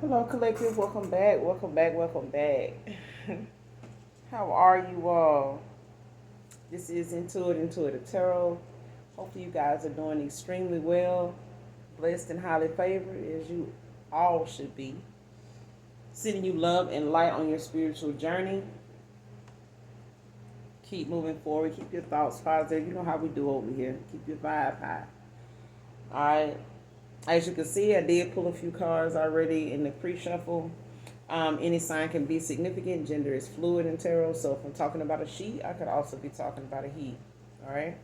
Hello, collective. Welcome back. Welcome back. Welcome back. How are you all? This is Intuitive Tarot. Hopefully, you guys are doing extremely well, blessed and highly favored, as you all should be. Sending you love and light on your spiritual journey. Keep moving forward. Keep your thoughts positive. You know how we do over here. Keep your vibe high. All right. As you can see, I did pull a few cards already in the pre-shuffle. Any sign can be significant. Gender is fluid in tarot. So if I'm talking about a she, I could also be talking about a he. All right.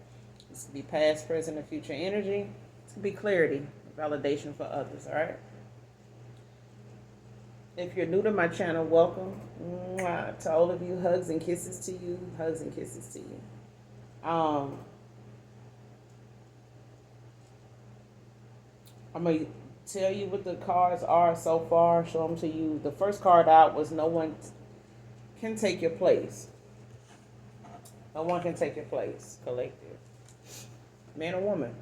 This could be past, present, and future energy. This could be clarity, validation for others. All right. If you're new to my channel, welcome. Mwah. To all of you, hugs and kisses to you. Hugs and kisses to you. I'm going to tell you what the cards are so far, show them to you. The first card out was no one can take your place. No one can take your place, collective. Man or woman.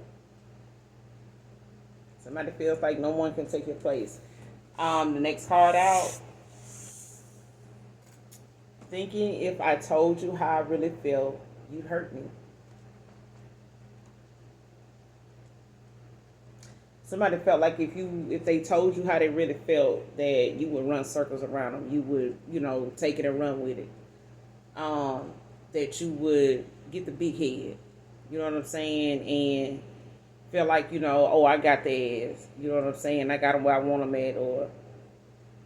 Somebody feels like no one can take your place. The next card out. Thinking if I told you how I really feel, you'd hurt me. Somebody felt like if they told you how they really felt, that you would run circles around them. You would, take it and run with it. That you would get the big head. You know what I'm saying? And feel like, oh, I got their ass. You know what I'm saying? I got them where I want them at. Or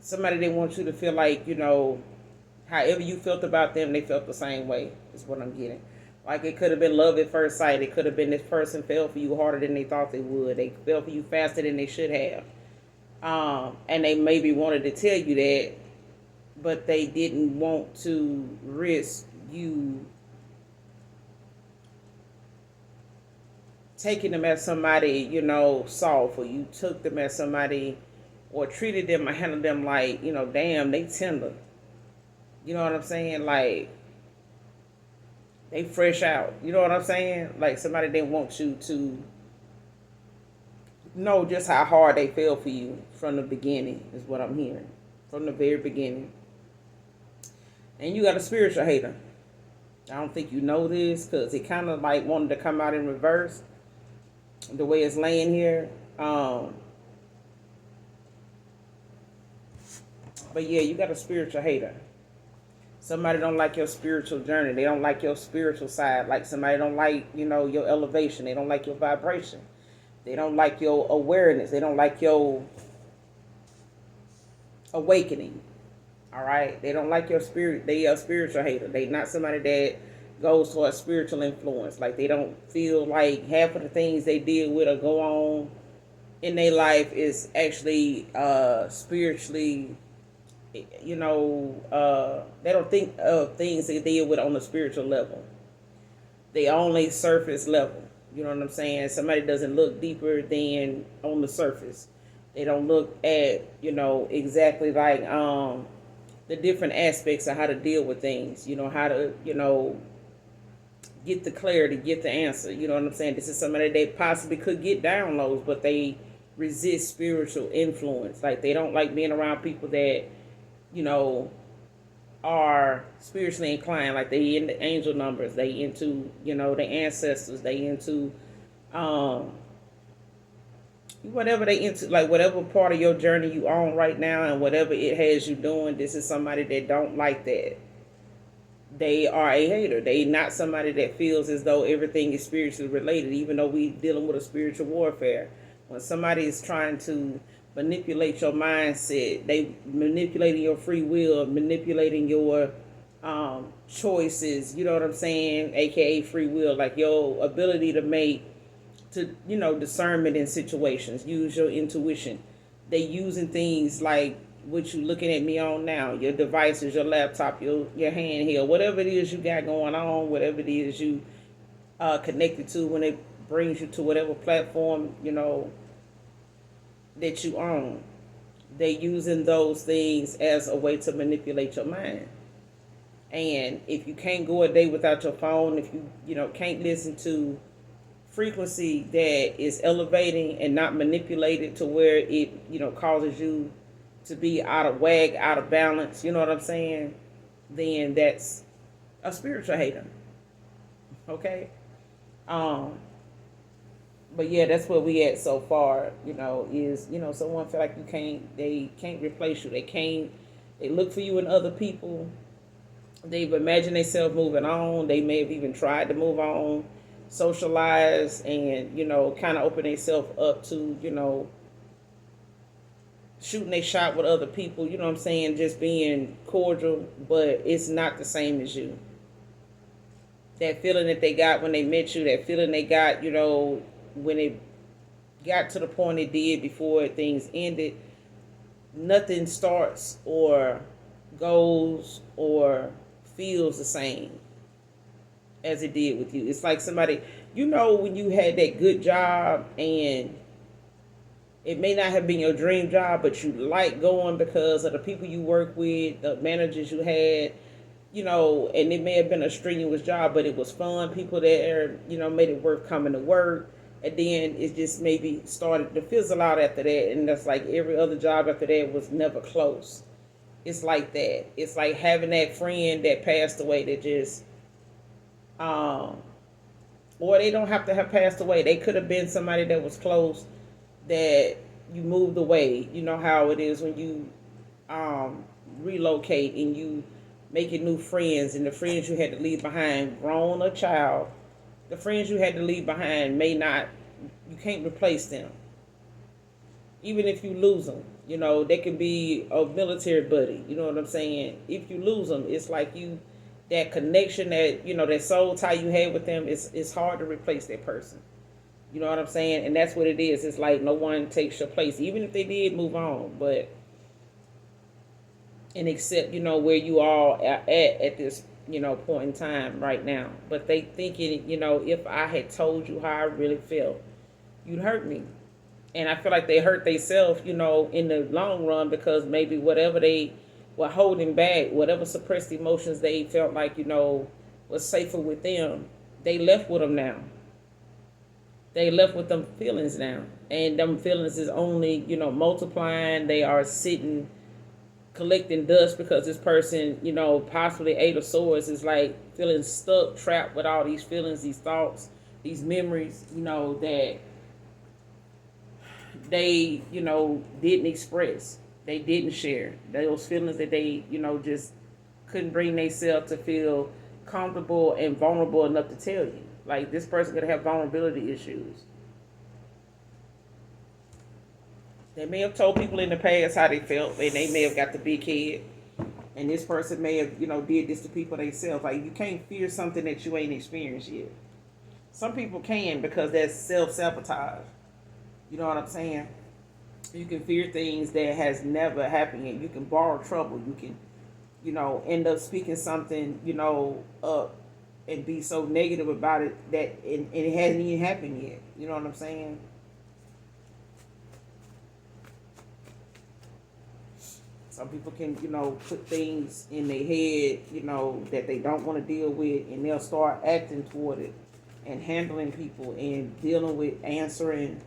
somebody that wants you to feel like, however you felt about them, they felt the same way, is what I'm getting. Like it could have been love at first sight. It could have been this person fell for you harder than they thought they would. They fell for you faster than they should have. And they maybe wanted to tell you that, but they didn't want to risk you taking them as somebody, soft, or you took them as somebody or treated them or handled them like, damn, they tender. You know what I'm saying? Like, they fresh out. You know what I'm saying? Like somebody didn't want you to know just how hard they fell for you from the beginning, is what I'm hearing. From the very beginning. And you got a spiritual hater. I don't think you know this because it kind of like wanted to come out in reverse the way it's laying here. But yeah, you got a spiritual hater. Somebody don't like your spiritual journey. They don't like your spiritual side. Like somebody don't like, your elevation. They don't like your vibration. They don't like your awareness. They don't like your awakening. All right? They don't like your spirit. They are a spiritual hater. They not somebody that goes for a spiritual influence. Like they don't feel like half of the things they deal with or go on in their life is actually spiritually, they don't think of things they deal with on the spiritual level. They only surface level. You know what I'm saying? Somebody doesn't look deeper than on the surface. They don't look at, exactly like the different aspects of how to deal with things. How to, get the clarity, get the answer. You know what I'm saying? This is somebody that possibly could get downloads, but they resist spiritual influence. Like they don't like being around people that, are spiritually inclined. Like they into angel numbers, they into, the ancestors, they into whatever they into, like whatever part of your journey you on right now and whatever it has you doing. This is somebody that don't like that. They are a hater. They not somebody that feels as though everything is spiritually related, even though we dealing with a spiritual warfare. When somebody is trying to manipulate your mindset, they manipulating your free will, manipulating your choices, you know what I'm saying, aka free will, like your ability to make discernment in situations, use your intuition. They using things like what you looking at me on now, your devices, your laptop, your handheld, whatever it is you got going on, whatever it is you connected to, when it brings you to whatever platform that you own. They using those things as a way to manipulate your mind. And if you can't go a day without your phone, if you can't listen to frequency that is elevating and not manipulated to where it causes you to be out of whack, out of balance, you know what I'm saying? Then that's a spiritual hater. Okay? Um, but yeah, that's where we at so far, is, someone feel like they can't replace you. They look for you in other people. They've imagined themselves moving on. They may have even tried to move on, socialize, and, kind of open themselves up to, shooting a shot with other people, you know what I'm saying, just being cordial, but it's not the same as you. That feeling that they got when they met you, that feeling they got, when it got to the point it did before things ended, nothing starts or goes or feels the same as it did with you. It's like somebody, when you had that good job and it may not have been your dream job, but you like going because of the people you work with, the managers you had, and it may have been a strenuous job, but it was fun. People there, made it worth coming to work. And then it just maybe started to fizzle out after that. And that's like every other job after that was never close. It's like that. It's like having that friend that passed away that just, or they don't have to have passed away. They could have been somebody that was close that you moved away. You know how it is when you relocate and you making new friends, and the friends you had to leave behind, grown or child, the friends you had to leave behind you can't replace them. Even if you lose them, they can be a military buddy. You know what I'm saying? If you lose them, it's like that connection, that soul tie you had with them, it's hard to replace that person. You know what I'm saying? And that's what it is. It's like no one takes your place, even if they did move on. But, and accept, where you all are at this, point in time right now. But they thinking, if I had told you how I really felt, you'd hurt me. And I feel like they hurt themselves, in the long run, because maybe whatever they were holding back, whatever suppressed emotions they felt like, was safer with them, they left with them now. They left with them feelings now. And them feelings is only, multiplying. They are sitting, collecting dust because this person, possibly Eight of Swords is like feeling stuck, trapped with all these feelings, these thoughts, these memories, that they, didn't express. They didn't share. Those feelings that they, just couldn't bring themselves to feel comfortable and vulnerable enough to tell you. Like, this person could have vulnerability issues. They may have told people in the past how they felt, and they may have got the big head. And this person may have, did this to people themselves. Like, you can't fear something that you ain't experienced yet. Some people can, because that's self-sabotage. You know what I'm saying? You can fear things that has never happened yet. You can borrow trouble. You can, end up speaking something, up and be so negative about it that and it hasn't even happened yet. You know what I'm saying? Some people can, put things in their head, that they don't want to deal with, and they'll start acting toward it and handling people and dealing with answering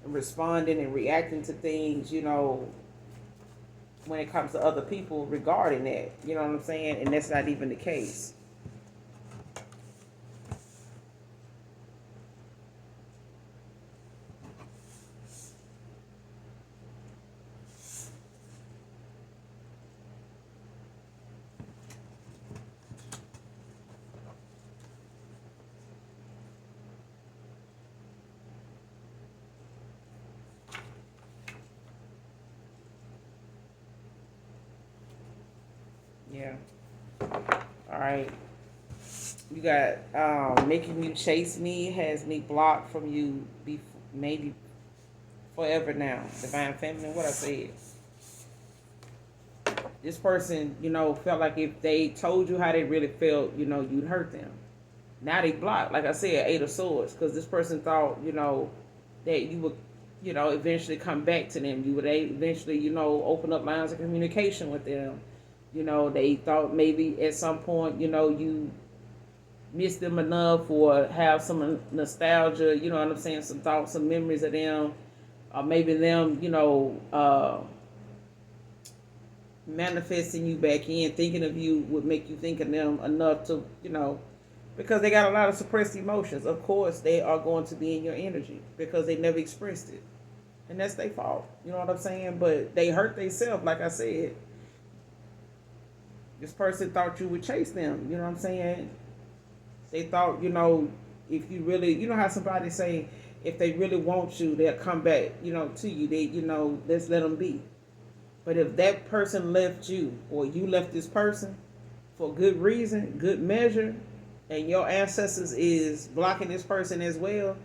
and responding and reacting to things, when it comes to other people regarding that. You know what I'm saying? And that's not even the case. Yeah. All right. You got making you chase me, has me blocked from you, maybe forever now. Divine Feminine, what I said. This person, felt like if they told you how they really felt, you'd hurt them. Now they blocked. Like I said, Eight of Swords, because this person thought, that you would, eventually come back to them. You would eventually, open up lines of communication with them. They thought maybe at some point, you miss them enough or have some nostalgia, you know what I'm saying, some thoughts, some memories of them, or maybe them, manifesting you back in, thinking of you would make you think of them enough to, because they got a lot of suppressed emotions. Of course, they are going to be in your energy because they never expressed it. And that's their fault. You know what I'm saying? But they hurt themselves, like I said. This person thought you would chase them. You know what I'm saying? They thought, if you really, how somebody say, if they really want you, they'll come back, to you. They, let's let them be. But if that person left you or you left this person for good reason, good measure, and your ancestors is blocking this person as well,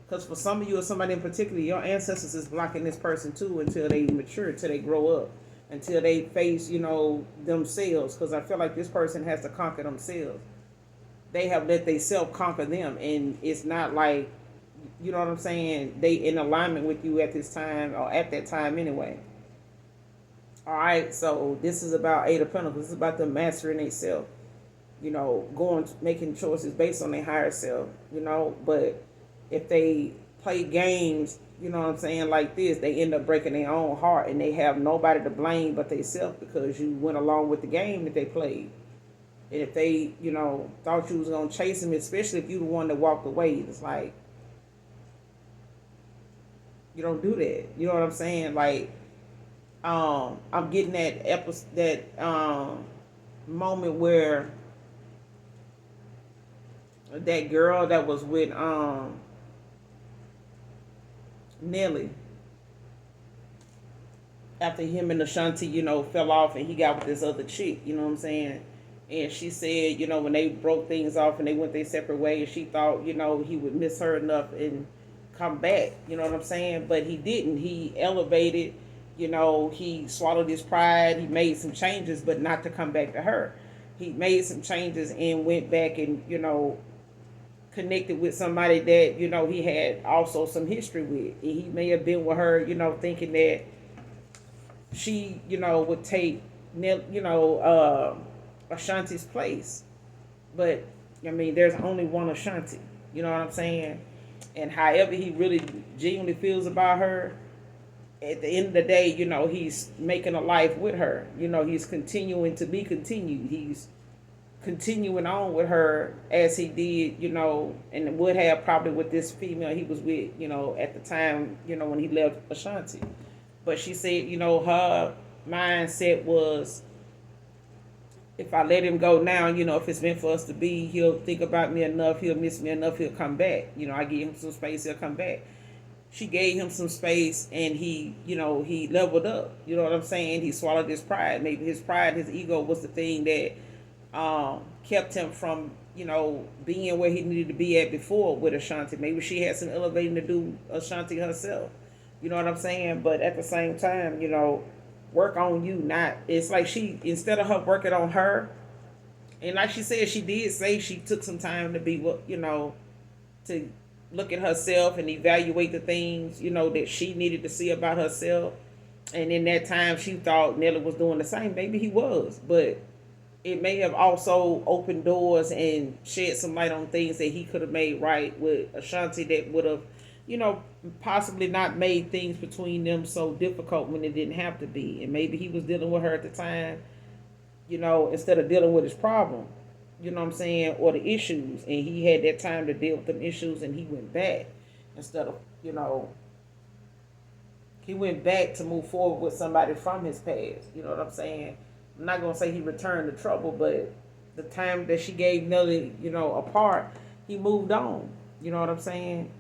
because for some of you or somebody in particular, your ancestors is blocking this person too until they mature, until they grow up, until they face, themselves. Because I feel like this person has to conquer themselves. They have let themselves conquer them, and it's not like, you know what I'm saying, they in alignment with you at this time or at that time anyway. All right, so this is about Eight of Pentacles. This is about them mastering themselves, making choices based on their higher self, but if they play games, you know what I'm saying, like this, they end up breaking their own heart and they have nobody to blame but themselves because you went along with the game that they played. And if they, thought you was going to chase them, especially if you the one that walked away, it's like, you don't do that. You know what I'm saying? Like, I'm getting that moment where that girl that was with Nelly, after him and Ashanti, fell off and he got with this other chick, you know what I'm saying? And she said, when they broke things off and they went their separate ways, she thought, he would miss her enough and come back, you know what I'm saying? But he didn't. He elevated, he swallowed his pride. He made some changes, but not to come back to her. He made some changes and went back and, connected with somebody that, he had also some history with. And he may have been with her, thinking that she, would take, Ashanti's place. But, there's only one Ashanti. You know what I'm saying? And however he really genuinely feels about her, at the end of the day, he's making a life with her. He's continuing to be continued. He's continuing on with her as he did, and would have probably with this female he was with, at the time, when he left Ashanti. But she said, her mindset was, if I let him go now, if it's meant for us to be, he'll think about me enough, he'll miss me enough, he'll come back. I give him some space, he'll come back. She gave him some space and he, he leveled up. You know what I'm saying? He swallowed his pride. Maybe his pride, his ego was the thing that kept him from, being where he needed to be at before with Ashanti. Maybe she had some elevating to do Ashanti herself. You know what I'm saying? But at the same time, work on you. Not, it's like she, instead of her working on her, and like she said, she did say she took some time to be, to look at herself and evaluate the things, that she needed to see about herself. And in that time, she thought Nelly was doing the same. Maybe he was, but it may have also opened doors and shed some light on things that he could have made right with Ashanti that would have, possibly not made things between them so difficult when it didn't have to be. And maybe he was dealing with her at the time, instead of dealing with his problem, you know what I'm saying, or the issues. And he had that time to deal with them issues and he went back instead of, he went back to move forward with somebody from his past. You know what I'm saying? I'm not going to say he returned to trouble, but the time that she gave Nelly, apart, he moved on. You know what I'm saying?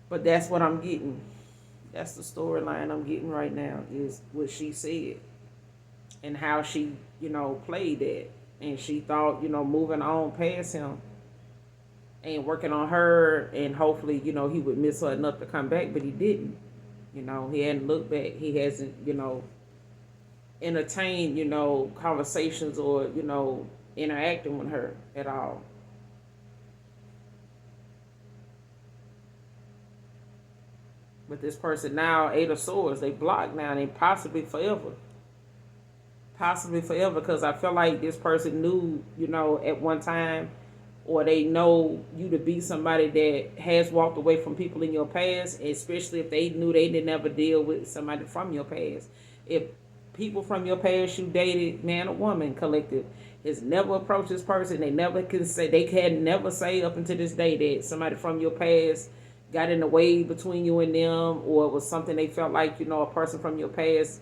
But that's what I'm getting. That's the storyline I'm getting right now, is what she said and how she, played that. And she thought, moving on past him and working on her and hopefully, he would miss her enough to come back, but he didn't. He hadn't looked back. He hasn't, entertained, conversations or, interacting with her at all. But this person now, Eight of Swords, they blocked now and possibly forever. Possibly forever, because I feel like this person knew, at one time, or they know you to be somebody that has walked away from people in your past, especially if they knew they didn't ever deal with somebody from your past. If people from your past you dated, man or woman, collective, has never approached this person. They never can say, they can never say up until this day that somebody from your past got in the way between you and them, or it was something they felt like, a person from your past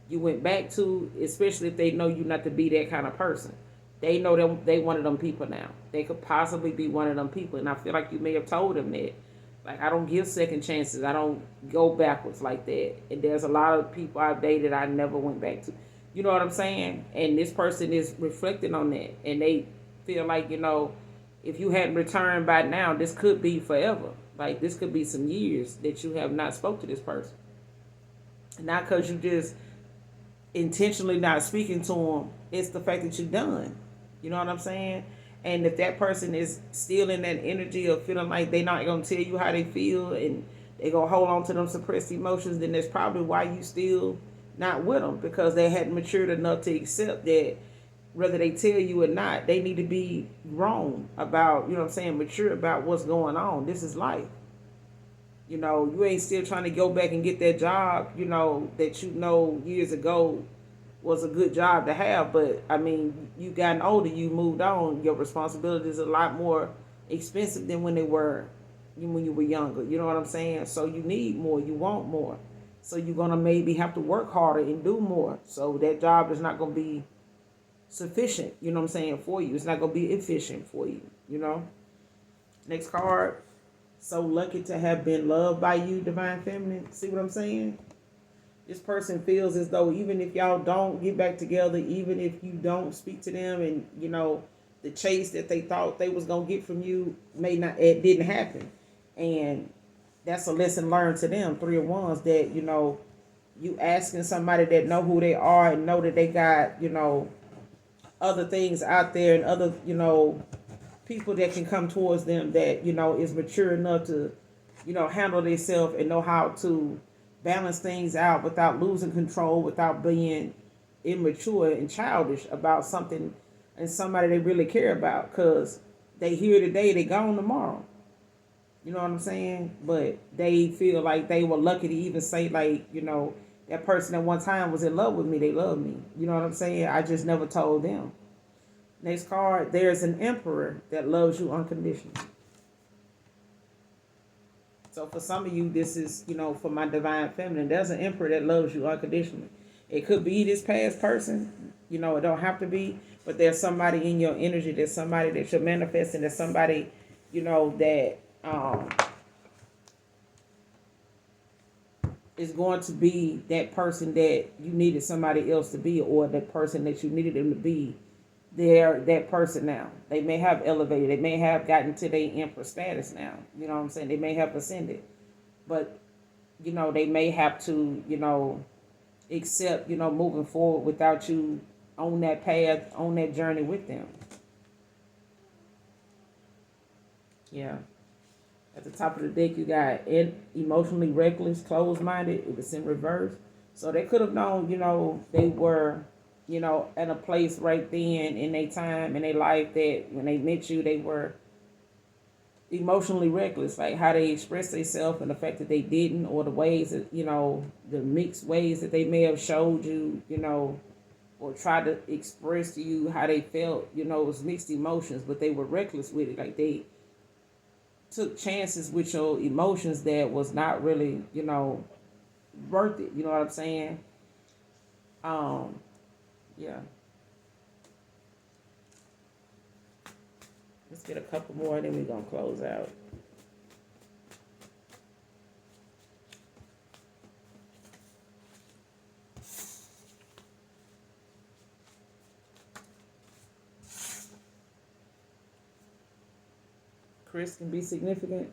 you went back to, especially if they know you not to be that kind of person. They know them, they one of them people now. They could possibly be one of them people. And I feel like you may have told them that. Like, I don't give second chances. I don't go backwards like that. And there's a lot of people I've dated I never went back to. You know what I'm saying? And this person is reflecting on that. And they feel like, if you hadn't returned by now, this could be forever. Like, this could be some years that you have not spoke to this person. Not because you just intentionally not speaking to them. It's the fact that you're done. You know what I'm saying? And if that person is still in that energy of feeling like they're not going to tell you how they feel and they're going to hold on to them suppressed emotions, then that's probably why you still not with them, because they hadn't matured enough to accept that whether they tell you or not, they need to be wrong about, mature about what's going on. This is life. You ain't still trying to go back and get that job, that years ago was a good job to have. But, I mean, you gotten older, you moved on. Your responsibilities are a lot more expensive than when you were younger. You know what I'm saying? So you need more. You want more. So you're going to maybe have to work harder and do more. So that job is not going to be sufficient, for you. It's not going to be efficient for you, Next card. So lucky to have been loved by you, Divine Feminine. See what I'm saying? This person feels as though even if y'all don't get back together, even if you don't speak to them and, the chase that they thought they was going to get from you it didn't happen. And that's a lesson learned to them, 3 of Wands, that, you asking somebody that know who they are and know that they got, other things out there and other, people that can come towards them that, is mature enough to, handle themselves and know how to balance things out without losing control, without being immature and childish about something and somebody they really care about, because they here today, they gone tomorrow. You know what I'm saying? But they feel like they were lucky to even say, like, that person at one time was in love with me. They love me. You know what I'm saying? I just never told them. Next card, there's an emperor that loves you unconditionally. So for some of you, this is, for my Divine Feminine, there's an emperor that loves you unconditionally. It could be this past person, it don't have to be, but there's somebody in your energy, there's somebody that you're manifesting, there's somebody, that is going to be that person that you needed somebody else to be, or that person that you needed them to be. They're that person now. They may have elevated. They may have gotten to their emperor status now. You know what I'm saying? They may have ascended. But, they may have to, accept, moving forward without you on that path, on that journey with them. Yeah. At the top of the deck, you got emotionally reckless, closed-minded. It was in reverse. So they could have known, they were, at a place right then in their time, in their life, that when they met you, they were emotionally reckless. Like how they expressed themselves and the fact that they didn't, or the ways that, the mixed ways that they may have showed you, or tried to express to you how they felt, it was mixed emotions, but they were reckless with it. Like they took chances with your emotions that was not really, worth it. You know what I'm saying? Yeah. Let's get a couple more, then we're going to close out. Chris can be significant.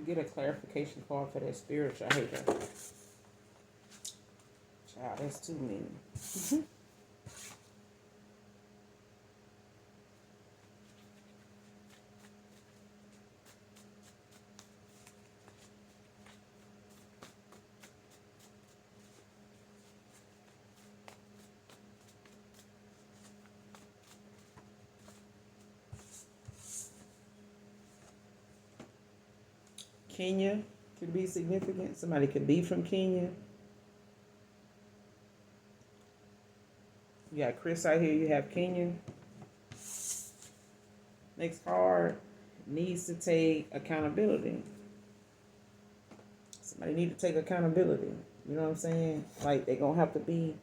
Get a clarification card for that spiritual hater. Child, that's too many. Kenya could be significant. Somebody could be from Kenya. You got Chris out here. You have Kenya. Next card, needs to take accountability. Somebody need to take accountability. You know what I'm saying? Like they're gonna have to be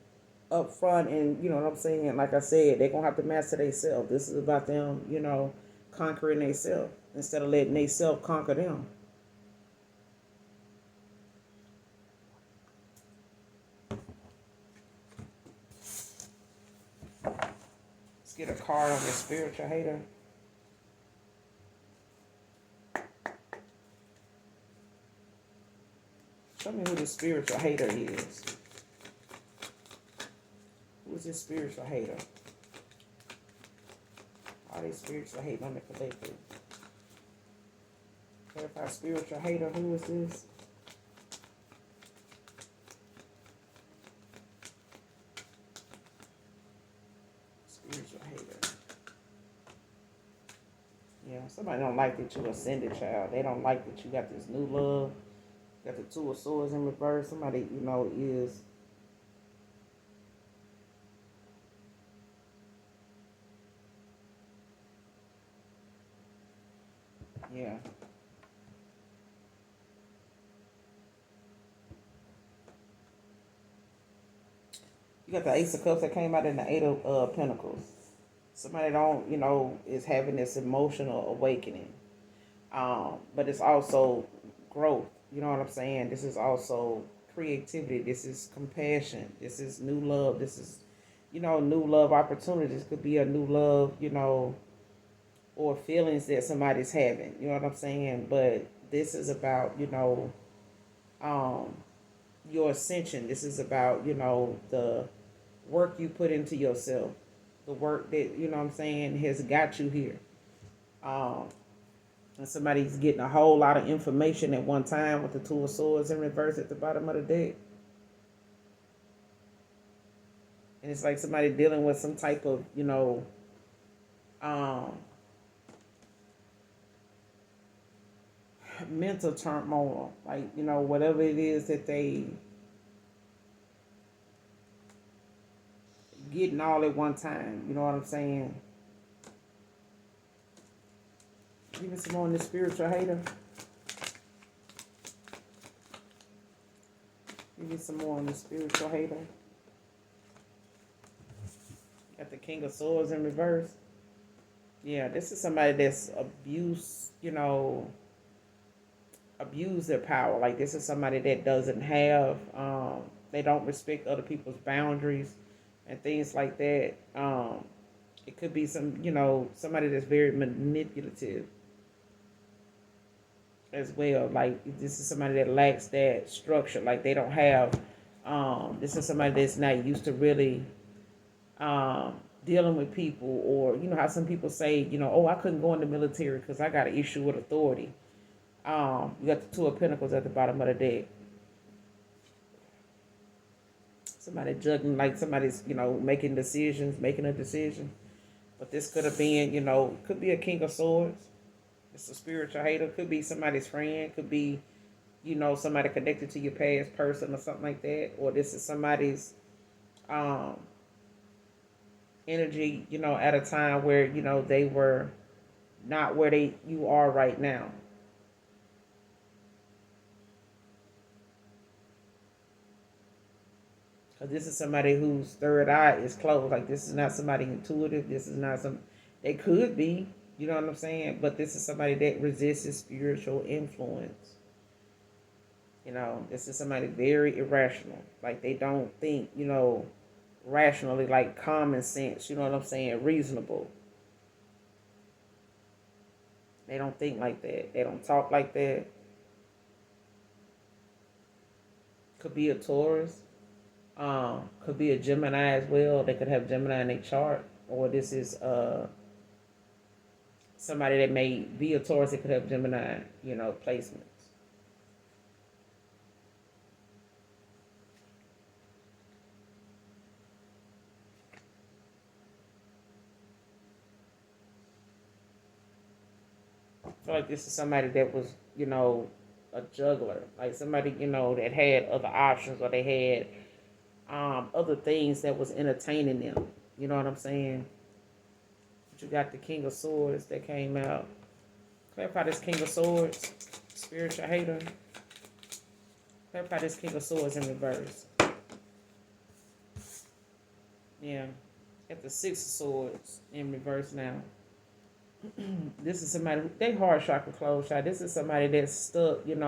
upfront, and you know what I'm saying. Like I said, they're gonna have to master themselves. This is about them, conquering themselves instead of letting themselves conquer them. Let's get a card on the spiritual hater. Tell me who this spiritual hater is. Who is this spiritual hater? All these spiritual hating on the collective. Clarify spiritual hater. Who is this? Spiritual hater. Yeah, somebody don't like that you ascended, child. They don't like that you got this new love. Got the Two of Swords in reverse. Somebody, is yeah. You got the Ace of Cups that came out in the Eight of Pentacles. Somebody don't, is having this emotional awakening. But it's also growth. You know what I'm saying? This is also creativity. This is compassion. This is new love. This is, new love opportunities. Could be a new love, or feelings that somebody's having. You know what I'm saying? But this is about, um, your ascension. This is about, the work you put into yourself. The work that, what I'm saying, has got you here. And somebody's getting a whole lot of information at one time with the Two of Swords in reverse at the bottom of the deck. And it's like somebody dealing with some type of, um, mental turmoil. Like, whatever it is that they getting all at one time. You know what I'm saying? Give me some more on this spiritual hater. Give me some more on this spiritual hater. Got the King of Swords in reverse. Yeah, this is somebody that's abuse their power. Like this is somebody that doesn't have, they don't respect other people's boundaries and things like that. It could be somebody that's very manipulative as well. Like this is somebody that lacks that structure. Like they don't have. This is somebody that's not used to really dealing with people, or how some people say, oh, I couldn't go in the military because I got an issue with authority. You got the Two of Pentacles at the bottom of the deck. Somebody juggling, like somebody's making a decision. But this could have been, could be a King of Swords. It's a spiritual hater. Could be somebody's friend. Could be, somebody connected to your past person or something like that. Or this is somebody's energy, at a time where, they were not where you are right now. Because this is somebody whose third eye is closed. Like this is not somebody intuitive. This is not they could be, you know what I'm saying? But this is somebody that resists spiritual influence. This is somebody very irrational. Like they don't think, rationally, like common sense, you know what I'm saying? Reasonable. They don't think like that. They don't talk like that. Could be a Taurus. Could be a Gemini as well. They could have Gemini in their chart. Or this is somebody that may be a Taurus that could have Gemini, placements. I feel like this is somebody that was, a juggler, like somebody, that had other options, or they had other things that was entertaining them. You know what I'm saying? But you got the King of Swords that came out. Clarify this King of Swords, spiritual hater. Clarify this King of Swords in reverse. Yeah. Got the Six of Swords in reverse now. This is somebody who, they hard chakra closed shot. This is somebody that's stuck, in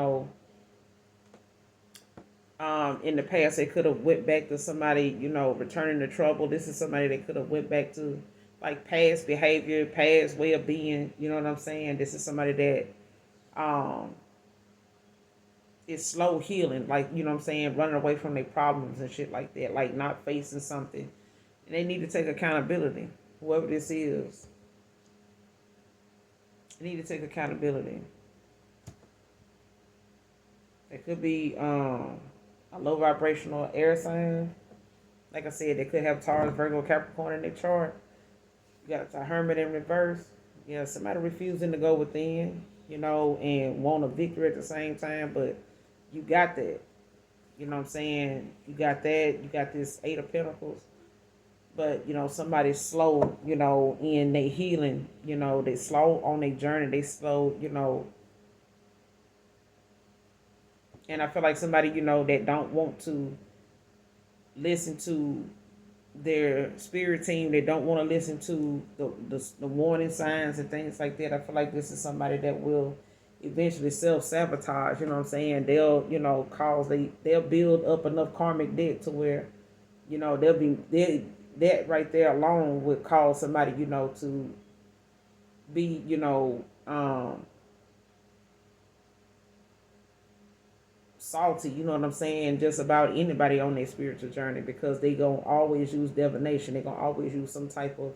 the past. They could have went back to somebody, returning to trouble. This is somebody that could have went back to like past behavior, past way of being. You know what I'm saying? This is somebody that um is slow healing, like, what I'm saying, running away from their problems and shit like that, like not facing something. And they need to take accountability. Whoever this is, they need to take accountability. It could be a low vibrational air sign. Like I said, they could have Taurus, Virgo, Capricorn in their chart. You got the Hermit in reverse. Yeah, somebody refusing to go within, and want a victory at the same time. But you got that. You know what I'm saying? You got that. You got this Eight of Pentacles. But, somebody's slow, in their healing. They slow on their journey. They slow, And I feel like somebody, that don't want to listen to their spirit team. They don't want to listen to the warning signs and things like that. I feel like this is somebody that will eventually self-sabotage. You know what I'm saying? They'll, they'll build up enough karmic debt to where, that right there alone would cause somebody, to be, salty, you know what I'm saying, just about anybody on their spiritual journey, because they gonna always use divination. They gonna always use some type of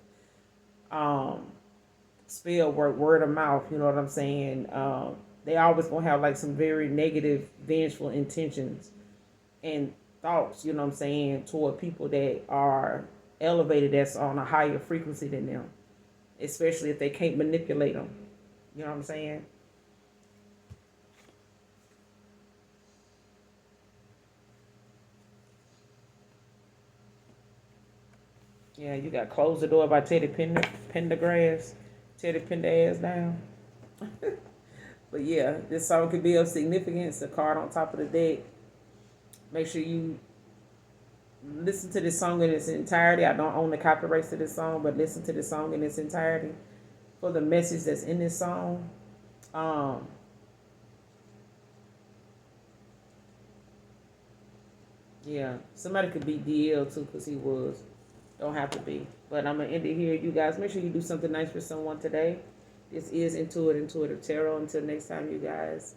spell work, word of mouth, you know what I'm saying. They always gonna have like some very negative, vengeful intentions and thoughts, you know what I'm saying, toward people that are elevated, that's on a higher frequency than them, especially if they can't manipulate them. You know what I'm saying? Yeah, you got Close the Door by Teddy Pendergrass. Teddy Pendergrass down. But yeah, this song could be of significance. The card on top of the deck. Make sure you listen to this song in its entirety. I don't own the copyrights to this song, but listen to this song in its entirety for the message that's in this song. Um, yeah, somebody could be DL too, because he was. Don't have to be. But I'm going to end it here. You guys, make sure you do something nice for someone today. This is Intuitive Tarot. Until next time, you guys.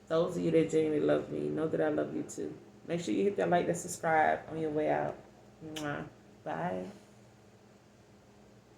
Those of you that genuinely love me, know that I love you too. Make sure you hit that like, that subscribe on your way out. Mwah. Bye.